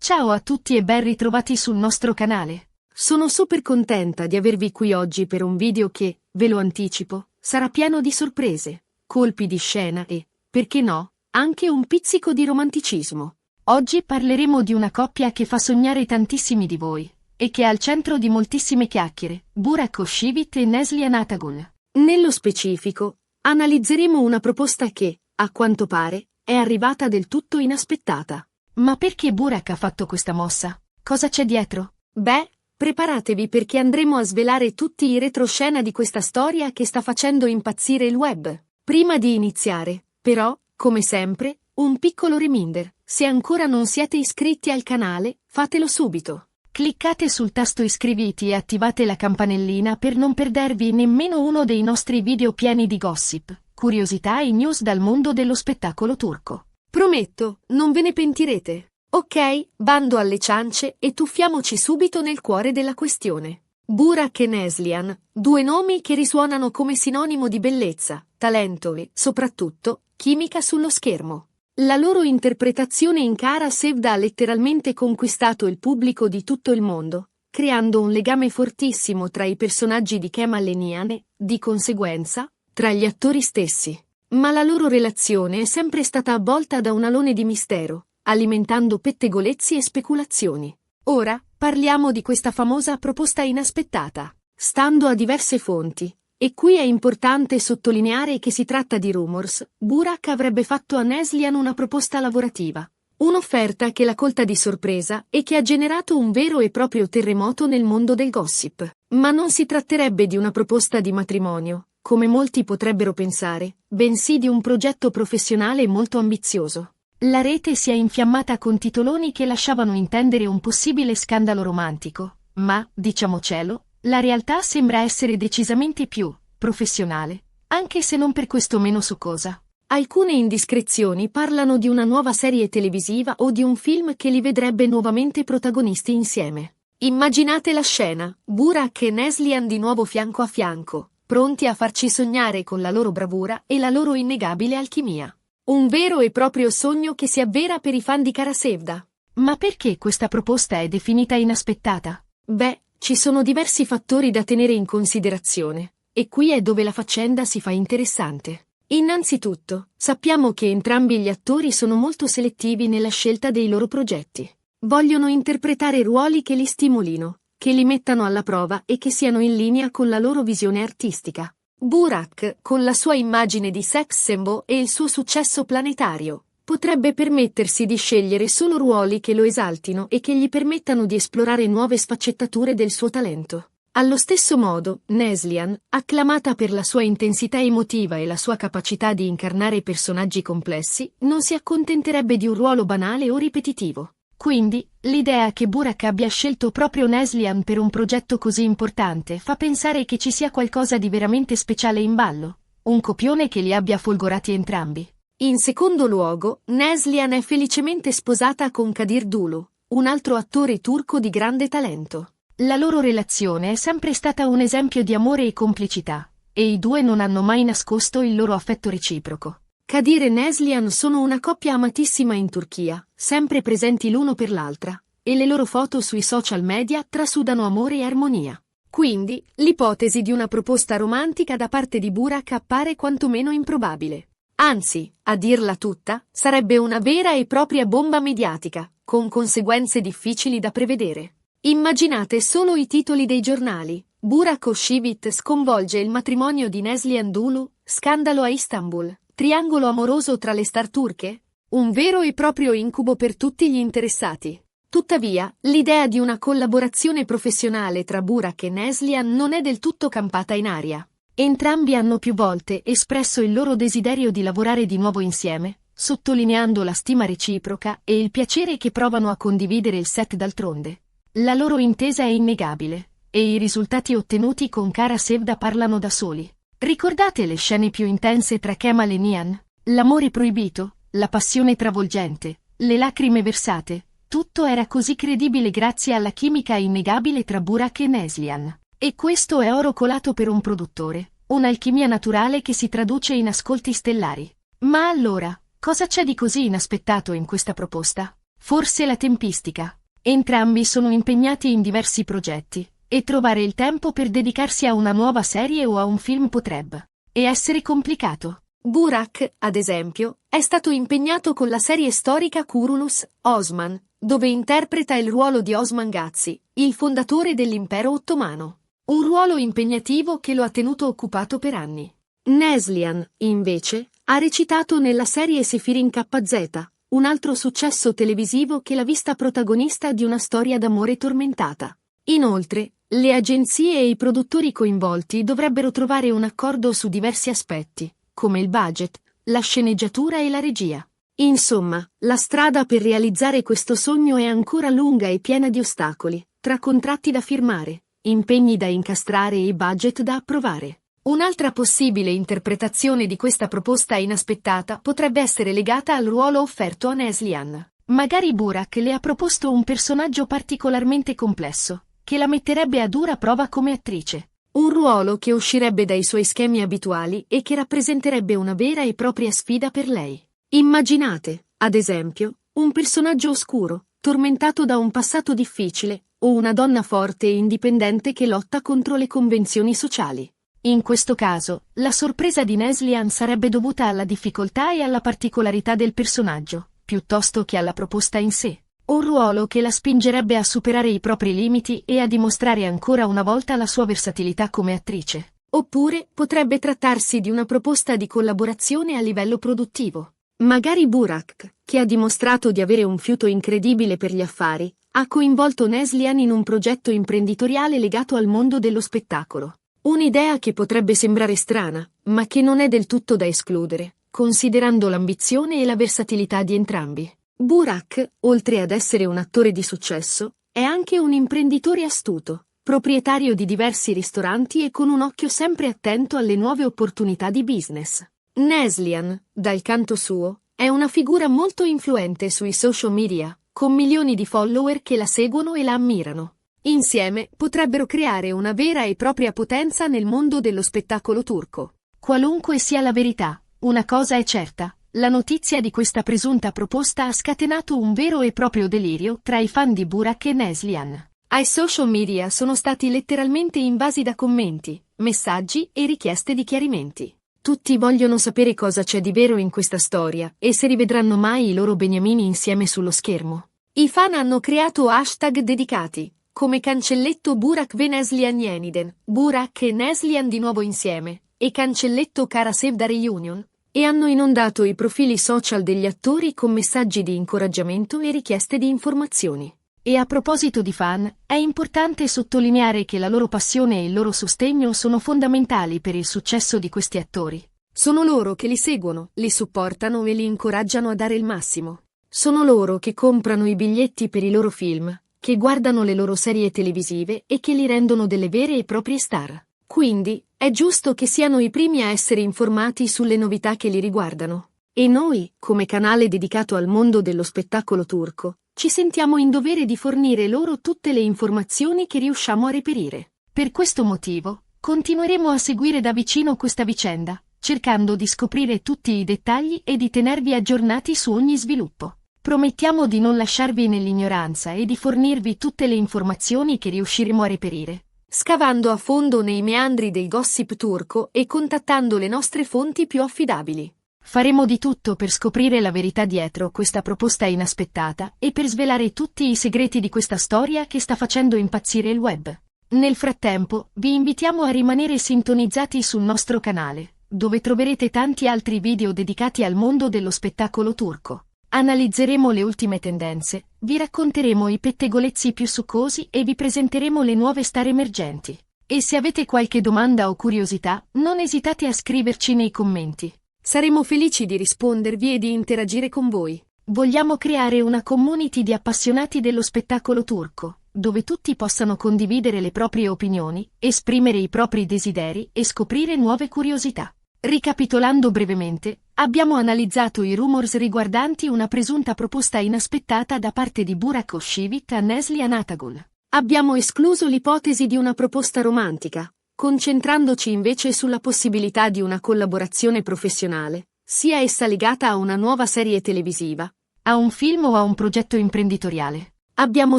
Ciao a tutti e ben ritrovati sul nostro canale. Sono super contenta di avervi qui oggi per un video che, ve lo anticipo, sarà pieno di sorprese, colpi di scena e, perché no, anche un pizzico di romanticismo. Oggi parleremo di una coppia che fa sognare tantissimi di voi, e che è al centro di moltissime chiacchiere, Burak Özçivit e Neslihan Atagül. Nello specifico, analizzeremo una proposta che, a quanto pare, è arrivata del tutto inaspettata. Ma perché Burak ha fatto questa mossa? Cosa c'è dietro? Beh, preparatevi perché andremo a svelare tutti i retroscena di questa storia che sta facendo impazzire il web. Prima di iniziare, però, come sempre, un piccolo reminder: se ancora non siete iscritti al canale, fatelo subito. Cliccate sul tasto iscriviti e attivate la campanellina per non perdervi nemmeno uno dei nostri video pieni di gossip, curiosità e news dal mondo dello spettacolo turco. Prometto, non ve ne pentirete. Ok, bando alle ciance e tuffiamoci subito nel cuore della questione. Burak e Neslihan, due nomi che risuonano come sinonimo di bellezza, talento e, soprattutto, chimica sullo schermo. La loro interpretazione in Kara Sevda ha letteralmente conquistato il pubblico di tutto il mondo, creando un legame fortissimo tra i personaggi di Kemal e Nihan e, di conseguenza, tra gli attori stessi. Ma la loro relazione è sempre stata avvolta da un alone di mistero, alimentando pettegolezzi e speculazioni. Ora, parliamo di questa famosa proposta inaspettata. Stando a diverse fonti, e qui è importante sottolineare che si tratta di rumors, Burak avrebbe fatto a Neslihan una proposta lavorativa. Un'offerta che l'ha colta di sorpresa e che ha generato un vero e proprio terremoto nel mondo del gossip. Ma non si tratterebbe di una proposta di matrimonio, come molti potrebbero pensare, bensì di un progetto professionale molto ambizioso. La rete si è infiammata con titoloni che lasciavano intendere un possibile scandalo romantico, ma, diciamocelo, la realtà sembra essere decisamente più professionale, anche se non per questo meno succosa. Alcune indiscrezioni parlano di una nuova serie televisiva o di un film che li vedrebbe nuovamente protagonisti insieme. Immaginate la scena, Burak e Neslihan di nuovo fianco a fianco, pronti a farci sognare con la loro bravura e la loro innegabile alchimia. Un vero e proprio sogno che si avvera per i fan di Kara Sevda. Ma perché questa proposta è definita inaspettata? Beh, ci sono diversi fattori da tenere in considerazione, e qui è dove la faccenda si fa interessante. Innanzitutto, sappiamo che entrambi gli attori sono molto selettivi nella scelta dei loro progetti. Vogliono interpretare ruoli che li stimolino, che li mettano alla prova e che siano in linea con la loro visione artistica. Burak, con la sua immagine di sex symbol e il suo successo planetario, potrebbe permettersi di scegliere solo ruoli che lo esaltino e che gli permettano di esplorare nuove sfaccettature del suo talento. Allo stesso modo, Neslihan, acclamata per la sua intensità emotiva e la sua capacità di incarnare personaggi complessi, non si accontenterebbe di un ruolo banale o ripetitivo. Quindi, l'idea che Burak abbia scelto proprio Neslihan per un progetto così importante fa pensare che ci sia qualcosa di veramente speciale in ballo, un copione che li abbia folgorati entrambi. In secondo luogo, Neslihan è felicemente sposata con Kadir Dulu, un altro attore turco di grande talento. La loro relazione è sempre stata un esempio di amore e complicità, e i due non hanno mai nascosto il loro affetto reciproco. Kadir e Neslihan sono una coppia amatissima in Turchia, sempre presenti l'uno per l'altra, e le loro foto sui social media trasudano amore e armonia. Quindi, l'ipotesi di una proposta romantica da parte di Burak appare quantomeno improbabile. Anzi, a dirla tutta, sarebbe una vera e propria bomba mediatica, con conseguenze difficili da prevedere. Immaginate solo i titoli dei giornali. Burak Özçivit sconvolge il matrimonio di Neslihan Dulu, scandalo a Istanbul. Triangolo amoroso tra le star turche? Un vero e proprio incubo per tutti gli interessati. Tuttavia, l'idea di una collaborazione professionale tra Burak e Neslihan non è del tutto campata in aria. Entrambi hanno più volte espresso il loro desiderio di lavorare di nuovo insieme, sottolineando la stima reciproca e il piacere che provano a condividere il set d'altronde. La loro intesa è innegabile, e i risultati ottenuti con Kara Sevda parlano da soli. Ricordate le scene più intense tra Kemal e Nihan? L'amore proibito, la passione travolgente, le lacrime versate, tutto era così credibile grazie alla chimica innegabile tra Burak e Neslihan. E questo è oro colato per un produttore, un'alchimia naturale che si traduce in ascolti stellari. Ma allora, cosa c'è di così inaspettato in questa proposta? Forse la tempistica. Entrambi sono impegnati in diversi progetti, e trovare il tempo per dedicarsi a una nuova serie o a un film potrebbe essere complicato. Burak, ad esempio, è stato impegnato con la serie storica Kurulus, Osman, dove interpreta il ruolo di Osman Gazi, il fondatore dell'impero ottomano. Un ruolo impegnativo che lo ha tenuto occupato per anni. Neslihan, invece, ha recitato nella serie Sefirin KZ, un altro successo televisivo che l'ha vista protagonista di una storia d'amore tormentata. Inoltre, le agenzie e i produttori coinvolti dovrebbero trovare un accordo su diversi aspetti, come il budget, la sceneggiatura e la regia. Insomma, la strada per realizzare questo sogno è ancora lunga e piena di ostacoli, tra contratti da firmare, impegni da incastrare e budget da approvare. Un'altra possibile interpretazione di questa proposta inaspettata potrebbe essere legata al ruolo offerto a Neslihan. Magari Burak le ha proposto un personaggio particolarmente complesso, che la metterebbe a dura prova come attrice. Un ruolo che uscirebbe dai suoi schemi abituali e che rappresenterebbe una vera e propria sfida per lei. Immaginate, ad esempio, un personaggio oscuro, tormentato da un passato difficile, o una donna forte e indipendente che lotta contro le convenzioni sociali. In questo caso, la sorpresa di Neslihan sarebbe dovuta alla difficoltà e alla particolarità del personaggio, piuttosto che alla proposta in sé. Un ruolo che la spingerebbe a superare i propri limiti e a dimostrare ancora una volta la sua versatilità come attrice. Oppure, potrebbe trattarsi di una proposta di collaborazione a livello produttivo. Magari Burak, che ha dimostrato di avere un fiuto incredibile per gli affari, ha coinvolto Neslihan in un progetto imprenditoriale legato al mondo dello spettacolo. Un'idea che potrebbe sembrare strana, ma che non è del tutto da escludere, considerando l'ambizione e la versatilità di entrambi. Burak, oltre ad essere un attore di successo, è anche un imprenditore astuto, proprietario di diversi ristoranti e con un occhio sempre attento alle nuove opportunità di business. Neslihan, dal canto suo, è una figura molto influente sui social media, con milioni di follower che la seguono e la ammirano. Insieme potrebbero creare una vera e propria potenza nel mondo dello spettacolo turco. Qualunque sia la verità, una cosa è certa: la notizia di questa presunta proposta ha scatenato un vero e proprio delirio tra i fan di Burak e Neslihan. Ai social media sono stati letteralmente invasi da commenti, messaggi e richieste di chiarimenti. Tutti vogliono sapere cosa c'è di vero in questa storia e se rivedranno mai i loro beniamini insieme sullo schermo. I fan hanno creato hashtag dedicati, come cancelletto Burak ve Neslihan yeniden, Burak e Neslihan di nuovo insieme, e cancelletto Kara Sevda Reunion, e hanno inondato i profili social degli attori con messaggi di incoraggiamento e richieste di informazioni. E a proposito di fan, è importante sottolineare che la loro passione e il loro sostegno sono fondamentali per il successo di questi attori. Sono loro che li seguono, li supportano e li incoraggiano a dare il massimo. Sono loro che comprano i biglietti per i loro film, che guardano le loro serie televisive e che li rendono delle vere e proprie star. Quindi, è giusto che siano i primi a essere informati sulle novità che li riguardano. E noi, come canale dedicato al mondo dello spettacolo turco, ci sentiamo in dovere di fornire loro tutte le informazioni che riusciamo a reperire. Per questo motivo, continueremo a seguire da vicino questa vicenda, cercando di scoprire tutti i dettagli e di tenervi aggiornati su ogni sviluppo. Promettiamo di non lasciarvi nell'ignoranza e di fornirvi tutte le informazioni che riusciremo a reperire, scavando a fondo nei meandri del gossip turco e contattando le nostre fonti più affidabili. Faremo di tutto per scoprire la verità dietro questa proposta inaspettata e per svelare tutti i segreti di questa storia che sta facendo impazzire il web. Nel frattempo, vi invitiamo a rimanere sintonizzati sul nostro canale, dove troverete tanti altri video dedicati al mondo dello spettacolo turco. Analizzeremo le ultime tendenze, vi racconteremo i pettegolezzi più succosi e vi presenteremo le nuove star emergenti. E se avete qualche domanda o curiosità, non esitate a scriverci nei commenti. Saremo felici di rispondervi e di interagire con voi. Vogliamo creare una community di appassionati dello spettacolo turco, dove tutti possano condividere le proprie opinioni, esprimere i propri desideri e scoprire nuove curiosità. Ricapitolando brevemente, abbiamo analizzato i rumors riguardanti una presunta proposta inaspettata da parte di Burak Özçivit a Neslihan Atagul. Abbiamo escluso l'ipotesi di una proposta romantica, concentrandoci invece sulla possibilità di una collaborazione professionale, sia essa legata a una nuova serie televisiva, A un film o a un progetto imprenditoriale. Abbiamo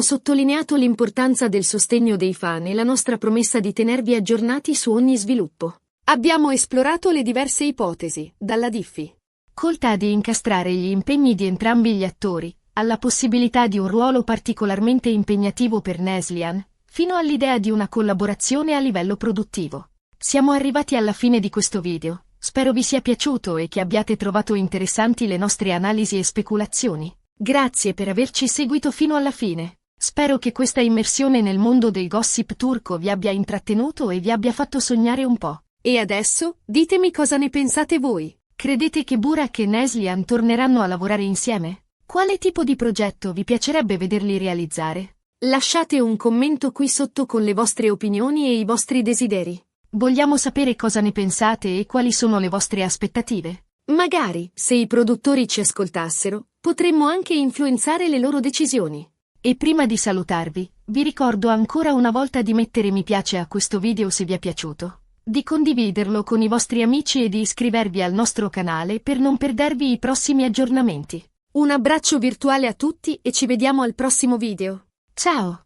sottolineato l'importanza del sostegno dei fan e la nostra promessa di tenervi aggiornati su ogni sviluppo. Abbiamo esplorato le diverse ipotesi, dalla difficoltà di incastrare gli impegni di entrambi gli attori, alla possibilità di un ruolo particolarmente impegnativo per Neslihan, fino all'idea di una collaborazione a livello produttivo. Siamo arrivati alla fine di questo video, spero vi sia piaciuto e che abbiate trovato interessanti le nostre analisi e speculazioni. Grazie per averci seguito fino alla fine. Spero che questa immersione nel mondo del gossip turco vi abbia intrattenuto e vi abbia fatto sognare un po'. E adesso, ditemi cosa ne pensate voi. Credete che Burak e Neslihan torneranno a lavorare insieme? Quale tipo di progetto vi piacerebbe vederli realizzare? Lasciate un commento qui sotto con le vostre opinioni e i vostri desideri. Vogliamo sapere cosa ne pensate e quali sono le vostre aspettative. Magari, se i produttori ci ascoltassero, potremmo anche influenzare le loro decisioni. E prima di salutarvi, vi ricordo ancora una volta di mettere mi piace a questo video se vi è piaciuto, di condividerlo con i vostri amici e di iscrivervi al nostro canale per non perdervi i prossimi aggiornamenti. Un abbraccio virtuale a tutti e ci vediamo al prossimo video. Ciao!